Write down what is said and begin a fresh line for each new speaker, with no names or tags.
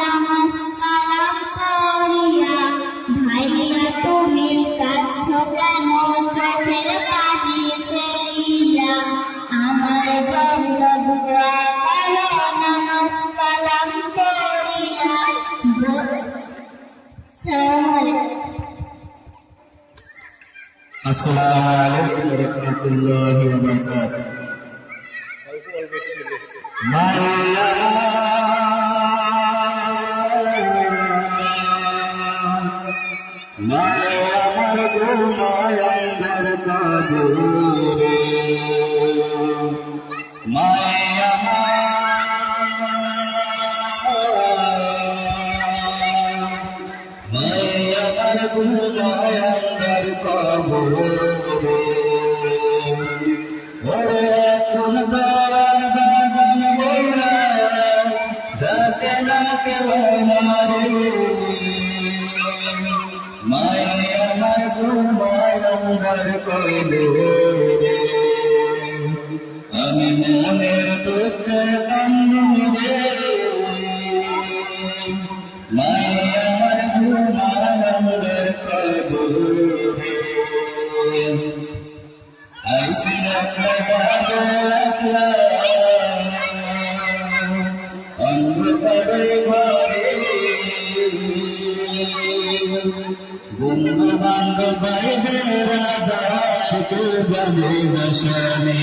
নমস্কার করিয়া ভাইয়া তুমি কাছ কেন চোখের পানি ফেলিয়া আমার জন্য দোয়া করো নমস্কার করিয়া।
আসসালামু আলাইকুম ওয়া রাহমাতুল্লাহি ওয়া বারাকাতুহু। আমার ঘুমায় অন্ধকার কবরে, মায়া আমার ঘুমায় অন্ধকার কবরে, ওরে এখন দয়ার বাগান বইলা ডাকে না কেউ মারে, মায়ে আমার ঘুমায় অন্ধকার কবরে, আমি মনের দুঃখে কান্দি রে, মায়ে আমার ঘুমায় অন্ধকার কবরে। আইসি একলা অন্ধকারে ঘরে, বন্ধু বান্ধব ভাইদের আদার কেউ জানে না শানে।